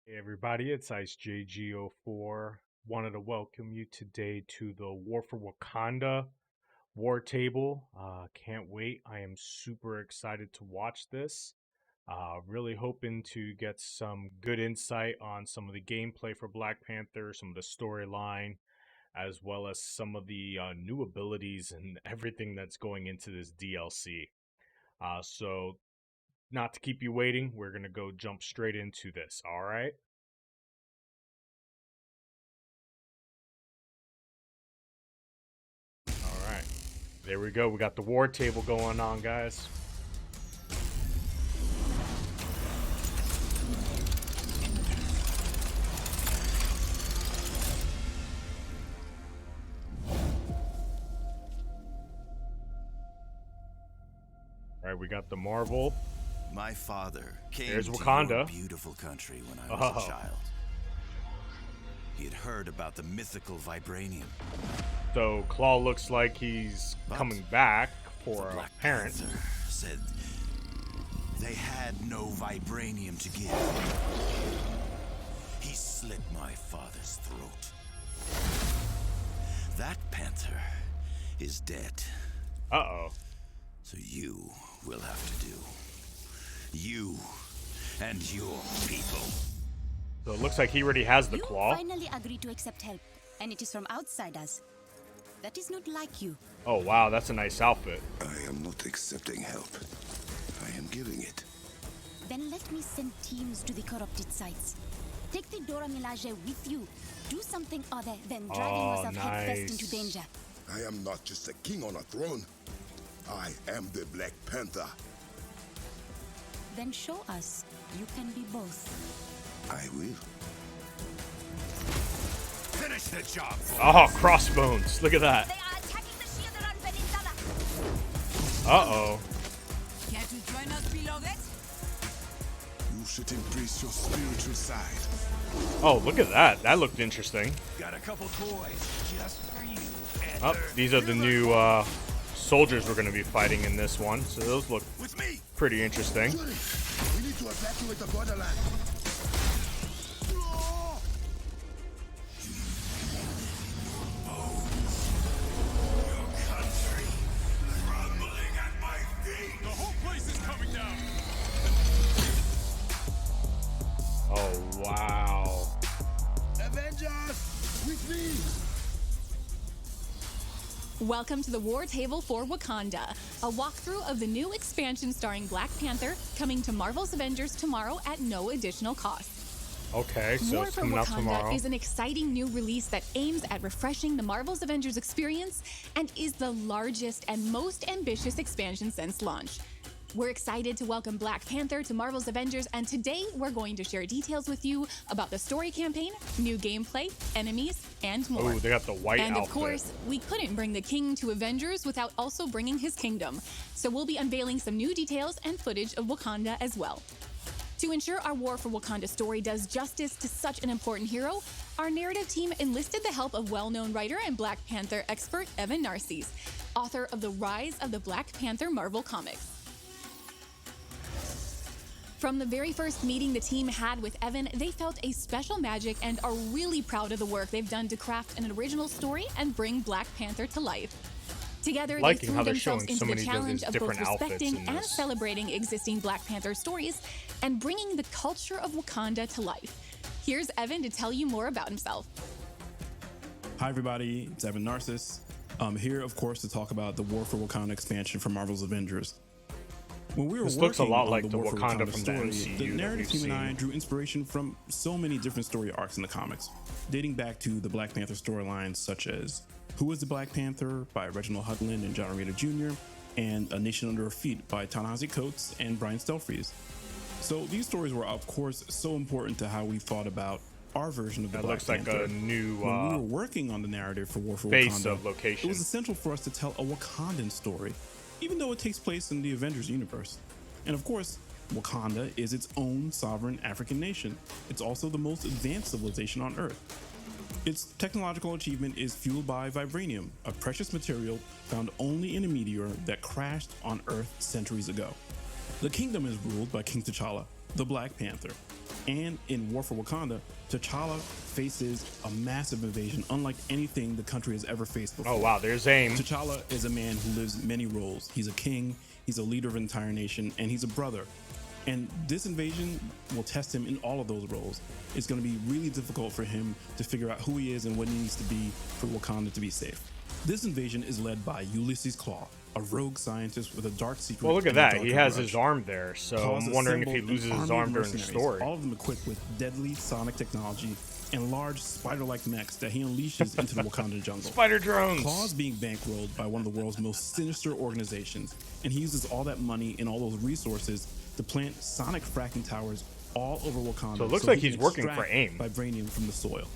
Hey everybody, it's IceJGO4. Wanted to welcome you today to the War for Wakanda War Table. Can't wait. I am super excited to watch this. Really hoping to get some good insight on some of the gameplay for Black Panther, some of the storyline, as well as some of the new abilities and everything that's going into this DLC. So, not to keep you waiting, we're going to go jump straight into this, all right? All right. There we go. We got the war table going on, guys. All right, we got the Marvel. My father came There's to Wakanda. your beautiful country when I was Oh. a child. He had heard about the mythical vibranium. So Claw looks like he's But coming back The for a Black parent. Panther said they had no vibranium to give. He slit my father's throat. That panther is dead. Uh-oh. So you will have to do. You and your people. So it looks like he already has the You claw. finally agreed to accept help, and it is from outsiders. That is not like you. Oh, wow, that's a nice outfit. I am not accepting help. I am giving it. Then let me send teams to the corrupted sites. Take the Dora Milaje with you. Do something other than dragging Oh, yourself headfirst nice. into danger. I am not just a king on a throne. I am the Black Panther. Then show us you can be both. I will. Finish the job. Oh, Crossbones. Look at that. They are attacking the shield around Peninsula. Uh-oh. Care to join us, beloved? You should embrace your spiritual side. Oh, look at that. That looked interesting. Got a couple toys just for you. Oh, these are the new soldiers we're going to be fighting in this one. So those look With me. pretty interesting. Yuri, we need to evacuate the borderland. Your country crumbling at my feet. The whole place is coming down. Oh, wow. Avengers, with me. Welcome to the War Table for Wakanda, a walkthrough of the new expansion starring Black Panther, coming to Marvel's Avengers tomorrow at no additional cost. Okay, so War it's for coming out Wakanda tomorrow. is an exciting new release that aims at refreshing the Marvel's Avengers experience and is the largest and most ambitious expansion since launch. We're excited to welcome Black Panther to Marvel's Avengers, and today we're going to share details with you about the story campaign, new gameplay, enemies, and more. Oh, they got the white And outfit. of course, we couldn't bring the king to Avengers without also bringing his kingdom. So we'll be unveiling some new details and footage of Wakanda as well. To ensure our War for Wakanda story does justice to such an important hero, our narrative team enlisted the help of well-known writer and Black Panther expert Evan Narcisse, author of The Rise of the Black Panther Marvel Comics. From the very first meeting the team had with Evan, they felt a special magic and are really proud of the work they've done to craft an original story and bring Black Panther to life. Together, Liking they threw how they're themselves showing into so the many of challenge these of both different outfits respecting in and this. celebrating existing Black Panther stories and bringing the culture of Wakanda to life. Here's Evan to tell you more about himself. Hi, everybody. It's Evan Narcisse. I'm here, of course, to talk about the War for Wakanda expansion for Marvel's Avengers. When we were This working looks a lot on like the the War for Wakanda Wakanda from the story, MCU the that narrative we've team and I seen. drew inspiration from so many different story arcs in the comics, dating back to the Black Panther storylines such as Who is the Black Panther by Reginald Hudlin and John Romita Jr., and A Nation Under Her Feet by Ta-Nehisi Coates and Brian Stelfreeze. So these stories were, of course, so important to how we thought about our version of the That Black looks like Panther. a new When we were working on the narrative for War for base Wakanda, of location. it was essential for us to tell a Wakandan story, even though it takes place in the Avengers universe. And of course, Wakanda is its own sovereign African nation. It's also the most advanced civilization on Earth. Its technological achievement is fueled by vibranium, a precious material found only in a meteor that crashed on Earth centuries ago. The kingdom is ruled by King T'Challa, the Black Panther. And in War for Wakanda, T'Challa faces a massive invasion unlike anything the country has ever faced before. Oh wow, there's AIM. T'Challa is a man who lives many roles. He's a king, he's a leader of an entire nation, and he's a brother. And this invasion will test him in all of those roles. It's going to be really difficult for him to figure out who he is and what he needs to be for Wakanda to be safe. This invasion is led by Ulysses Claw, a rogue scientist with a dark secret. Well, look at and a that. dark He has grudge. his arm there, so Claw's I'm wondering if he assembled loses an his army arm of during the mercenaries, story. all of them equipped with deadly sonic technology and large spider-like mechs that he unleashes into the Wakanda jungle. Spider drones. Claw's being bankrolled by one of the world's most sinister organizations, and he uses all that money and all those resources to plant sonic fracking towers all over Wakanda. So it looks like he he's can working for extract AIM. vibranium from the soil.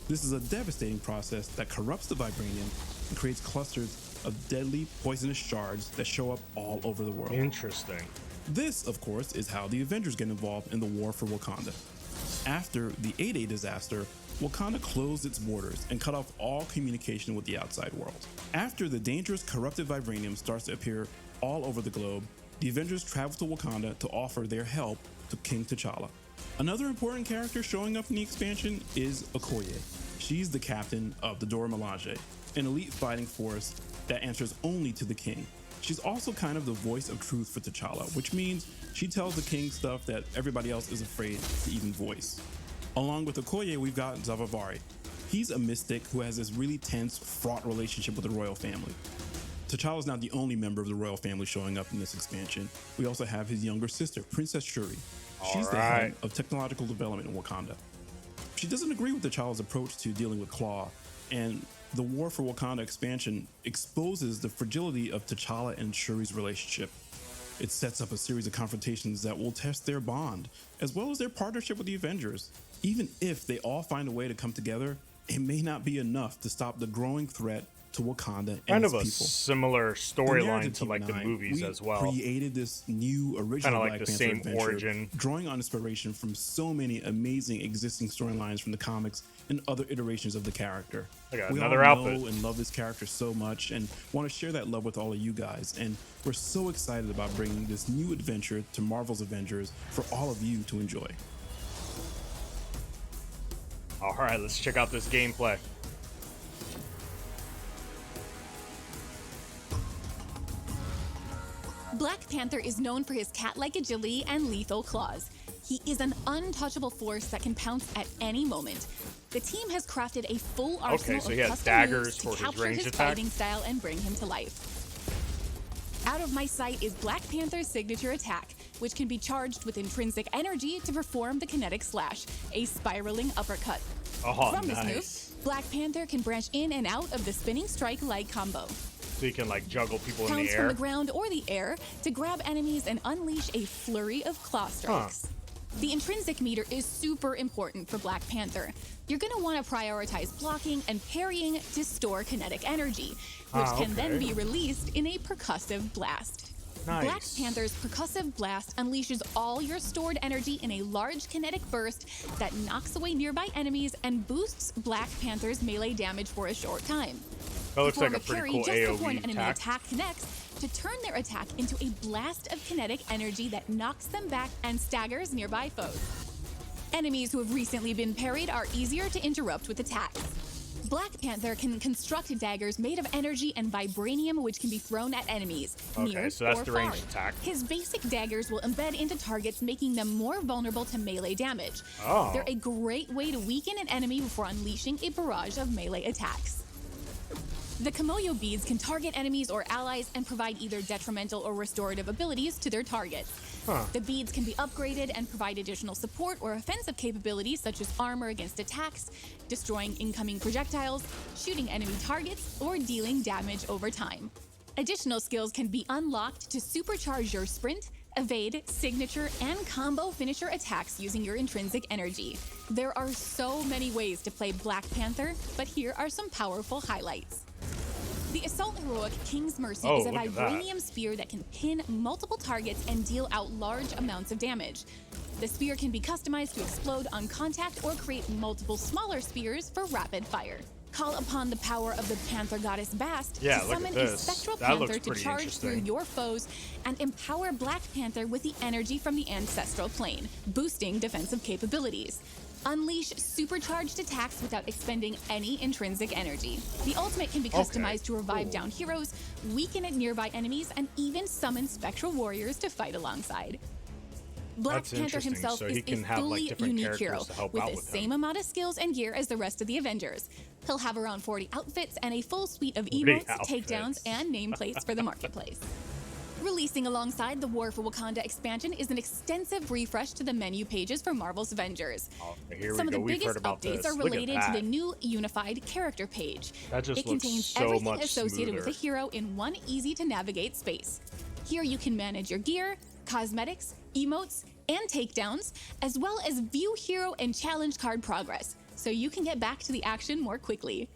This is a devastating process that corrupts the vibranium and creates clusters of deadly poisonous shards that show up all over the world. Interesting. This, of course, is how the Avengers get involved in the war for Wakanda. After the 8-Day disaster, Wakanda closed its borders and cut off all communication with the outside world. After the dangerous corrupted vibranium starts to appear all over the globe, the Avengers travel to Wakanda to offer their help to King T'Challa. Another important character showing up in the expansion is Okoye. She's the captain of the Dora Milaje, an elite fighting force that answers only to the king. She's also kind of the voice of truth for T'Challa, which means she tells the king stuff that everybody else is afraid to even voice. Along with Okoye, we've got Zavavari. He's a mystic who has this really tense, fraught relationship with the royal family. T'Challa's not the only member of the royal family showing up in this expansion. We also have his younger sister, Princess Shuri. She's the head of technological development in Wakanda. She doesn't agree with T'Challa's approach to dealing with Claw, and the War for Wakanda expansion exposes the fragility of T'Challa and Shuri's relationship. It sets up a series of confrontations that will test their bond, as well as their partnership with the Avengers. Even if they all find a way to come together, it may not be enough to stop the growing threat to Wakanda and Kind its of a people. similar storyline narrative to team like and the I, movies we as well. created this new original like Black the Panther same adventure, origin. drawing on inspiration from so many amazing existing storylines from the comics and other iterations of the character. I got We another all outfit. know and love this character so much and want to share that love with all of you guys. And we're so excited about bringing this new adventure to Marvel's Avengers for all of you to enjoy. All right, let's check out this gameplay. Black Panther is known for his cat-like agility and lethal claws. He is an untouchable force that can pounce at any moment. The team has crafted a full arsenal so he of has custom daggers moves to for his capture ranged his attack? fighting style and bring him to life. Out of my sight is Black Panther's signature attack, which can be charged with intrinsic energy to perform the kinetic slash, a spiraling uppercut. Oh, From nice. this move, Black Panther can branch in and out of the spinning strike-like combo. So you can like juggle people in Pounce the from air. the ground or the air to grab enemies and unleash a flurry of claw strikes. The intrinsic meter is super important for Black Panther. You're going to want to prioritize blocking and parrying to store kinetic energy, which can then be released in a percussive blast. Nice. Black Panther's percussive blast unleashes all your stored energy in a large kinetic burst that knocks away nearby enemies and boosts Black Panther's melee damage for a short time. That looks like Perform a pretty parry cool just before an AoE enemy attack. attack connects to turn their attack into a blast of kinetic energy that knocks them back and staggers nearby foes. Enemies who have recently been parried are easier to interrupt with attacks. Black Panther can construct daggers made of energy and vibranium which can be thrown at enemies, near so that's or the far. ranged attack. His basic daggers will embed into targets, making them more vulnerable to melee damage. Oh. They're a great way to weaken an enemy before unleashing a barrage of melee attacks. The Kimoyo beads can target enemies or allies and provide either detrimental or restorative abilities to their targets. The beads can be upgraded and provide additional support or offensive capabilities such as armor against attacks, destroying incoming projectiles, shooting enemy targets, or dealing damage over time. Additional skills can be unlocked to supercharge your sprint, evade, signature, and combo finisher attacks using your intrinsic energy. There are so many ways to play Black Panther, but here are some powerful highlights. The Assault Heroic King's Mercy is a look at that. vibranium spear that can pin multiple targets and deal out large amounts of damage. The spear can be customized to explode on contact or create multiple smaller spears for rapid fire. Call upon the power of the Panther goddess Bast Yeah, to look at summon a this. spectral That looks panther to pretty charge through interesting. your foes and empower Black Panther with the energy from the ancestral plane, boosting defensive capabilities. Unleash supercharged attacks without expending any intrinsic energy. The ultimate can be customized to revive down heroes, weaken at nearby enemies, and even summon spectral warriors to fight alongside. Black That's Panther interesting. himself So is he a can have, like, fully different unique characters hero to help with out the with same him. amount of skills and gear as the rest of the Avengers. He'll have around 40 outfits and a full suite of 40 emotes, outfits. takedowns, and nameplates for the marketplace. Releasing alongside the War for Wakanda expansion is an extensive refresh to the menu pages for Marvel's Avengers. Here Some we of go. the We've biggest heard about updates this. are Look at related to the that. new unified character page. That just It looks contains so everything much associated with a smoother. hero in one easy-to-navigate space. Here you can manage your gear, cosmetics, emotes, and takedowns, as well as view hero and challenge card progress, so you can get back to the action more quickly.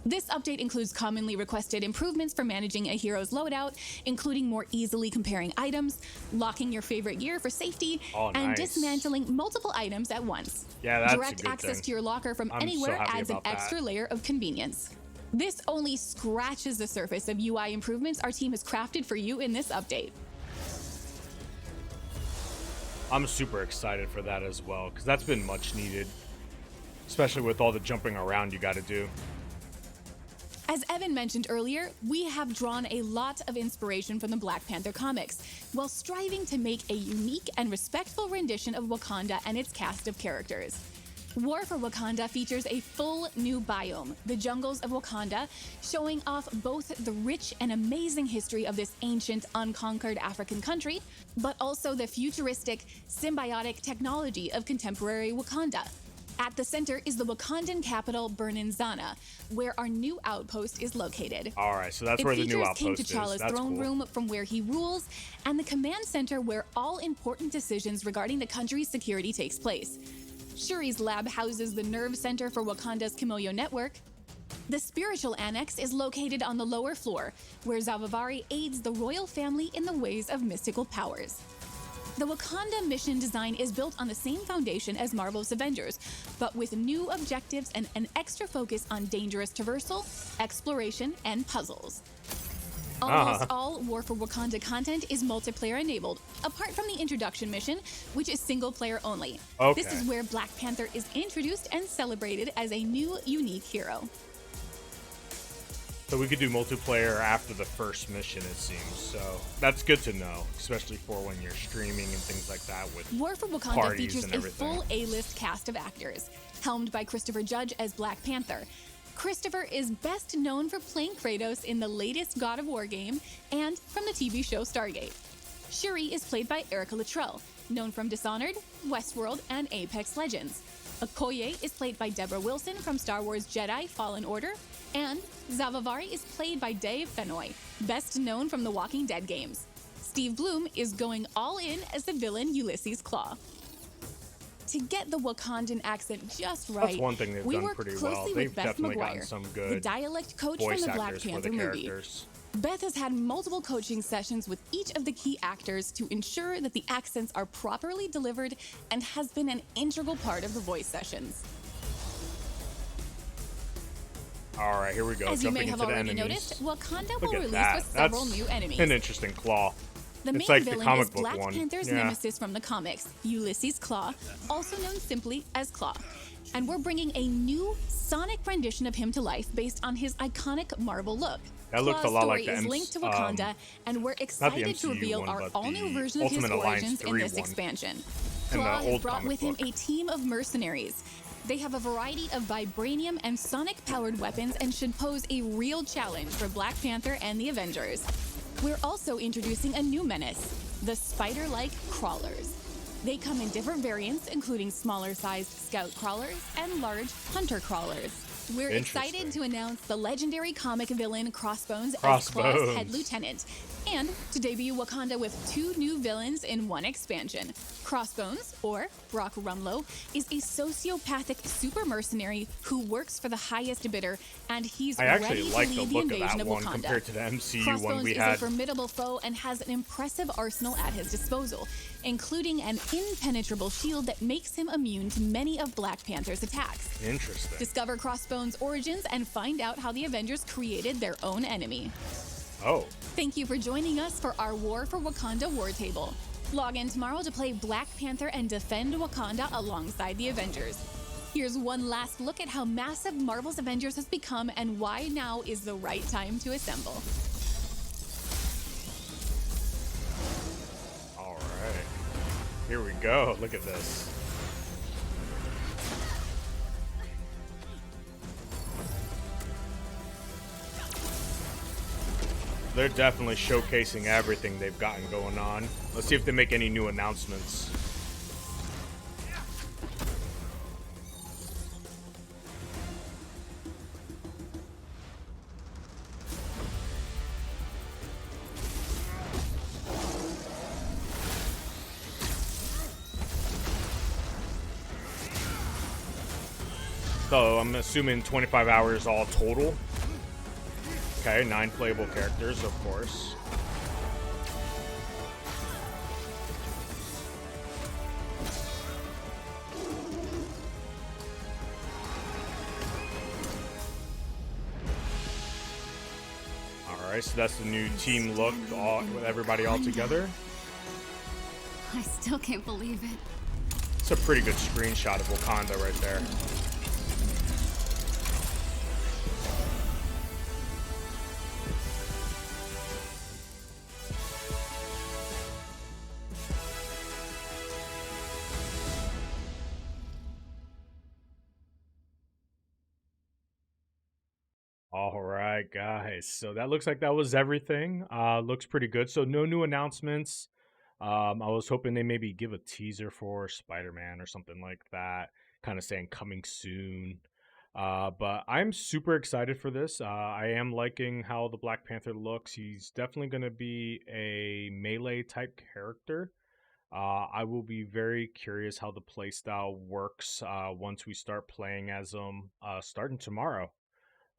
This update includes commonly requested improvements for managing a hero's loadout, including more easily comparing items, locking your favorite gear for safety, Oh, and nice. dismantling multiple items at once. Yeah, that's a Direct good access thing. to your locker from I'm so anywhere happy adds an about that. extra layer of convenience. This only scratches the surface of UI improvements our team has crafted for you in this update. I'm super excited for that as well, because that's been much needed, especially with all the jumping around you got to do. As Evan mentioned earlier, we have drawn a lot of inspiration from the Black Panther comics, while striving to make a unique and respectful rendition of Wakanda and its cast of characters. War for Wakanda features a full new biome, the jungles of Wakanda, showing off both the rich and amazing history of this ancient, unconquered African country, but also the futuristic, symbiotic technology of contemporary Wakanda. At the center is the Wakandan capital, Bernanzana, where our new outpost is located. All right, so that's It where the new features King outpost is. T'Challa's That's throne cool. room from where he rules, and the command center where all important decisions regarding the country's security takes place. Shuri's lab houses the nerve center for Wakanda's Kimoyo network. The spiritual annex is located on the lower floor, where Zavavari aids the royal family in the ways of mystical powers. The Wakanda mission design is built on the same foundation as Marvel's Avengers, but with new objectives and an extra focus on dangerous traversal, exploration, and puzzles. Almost all War for Wakanda content is multiplayer enabled, apart from the introduction mission, which is single player only. This Okay. is where Black Panther is introduced and celebrated as a new, unique hero. So we could do multiplayer after the first mission, it seems. So that's good to know, especially for when you're streaming and things like that with War for Wakanda parties features and a everything. full A-list cast of actors, helmed by Christopher Judge as Black Panther. Christopher is best known for playing Kratos in the latest God of War game and from the TV show Stargate. Shuri is played by Erica Luttrell, known from Dishonored, Westworld, and Apex Legends. Okoye is played by Deborah Wilson from Star Wars Jedi Fallen Order, and Zavavari is played by Dave Fennoy, best known from the Walking Dead games. Steve Bloom is going all in as the villain Ulysses Claw. To get the Wakandan accent just right, That's one thing they've we done worked pretty closely well. with They've Beth definitely McGuire, gotten some the good dialect coach from voice the Black actors for Panther the movie. characters. Beth has had multiple coaching sessions with each of the key actors to ensure that the accents are properly delivered and has been an integral part of the voice sessions. All right, here we go. As you may Jumping have into the already enemies. noticed, Wakanda Look will at release that. with several That's new enemies. an interesting claw. The It's main like the villain comic is book Black one. Panther's Yeah. nemesis from the comics, Ulysses Claw, also known simply as Claw. And we're bringing a new sonic rendition of him to life based on his iconic Marvel look. That looks a Claw's lot like story the is linked to Wakanda, and we're excited to MCU reveal one, our but all-new the version of his Ultimate Alliance origins in 3 this one. expansion. And the Claw has old brought comic with him book. a team of mercenaries. They have a variety of vibranium and sonic-powered weapons and should pose a real challenge for Black Panther and the Avengers. We're also introducing a new menace, the spider-like crawlers. They come in different variants, including smaller-sized scout crawlers and large hunter crawlers. We're excited Interesting. to announce the legendary comic villain Crossbones as Claw's Crossbones. head lieutenant, And to debut Wakanda with 2 new villains in one expansion. Crossbones, or Brock Rumlow, is a sociopathic super mercenary who works for the highest bidder, and he's I actually ready like to the lead the look of invasion that of one Wakanda. compared to the MCU one Crossbones we is had. a formidable foe and has an impressive arsenal at his disposal, including an impenetrable shield that makes him immune to many of Black Panther's attacks. Interesting. Discover Crossbones' origins and find out how the Avengers created their own enemy. Oh. Thank you for joining us for our War for Wakanda War Table. Log in tomorrow to play Black Panther and defend Wakanda alongside the Avengers. Here's one last look at how massive Marvel's Avengers has become and why now is the right time to assemble. All right. Here we go. Look at this. They're definitely showcasing everything they've gotten going on. Let's see if they make any new announcements. So I'm assuming 25 hours all total. Okay, 9 playable characters, of course. Alright, so that's the new team look, all with everybody all together. I still can't believe it. It's a pretty good screenshot of Wakanda right there. All right, guys. So that looks like that was everything. Looks pretty good. So no new announcements. I was hoping they maybe give a teaser for Spider-Man or something like that, kind of saying coming soon. But I'm super excited for this. I am liking how the Black Panther looks. He's definitely going to be a melee type character. I will be very curious how the playstyle works once we start playing as him starting tomorrow.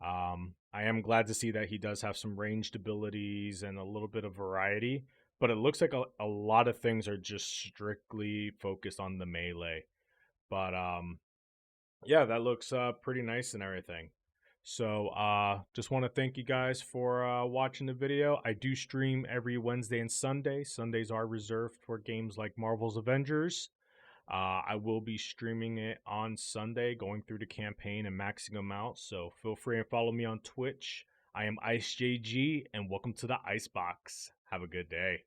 I am glad to see that he does have some ranged abilities and a little bit of variety, but it looks like a lot of things are just strictly focused on the melee. But yeah, that looks pretty nice and everything. So just want to thank you guys for watching the video. I do stream every Wednesday and Sunday. Sundays are reserved for games like Marvel's Avengers. I will be streaming it on Sunday, going through the campaign and maxing them out. So feel free and follow me on Twitch. I am IceJG, and welcome to the Icebox. Have a good day.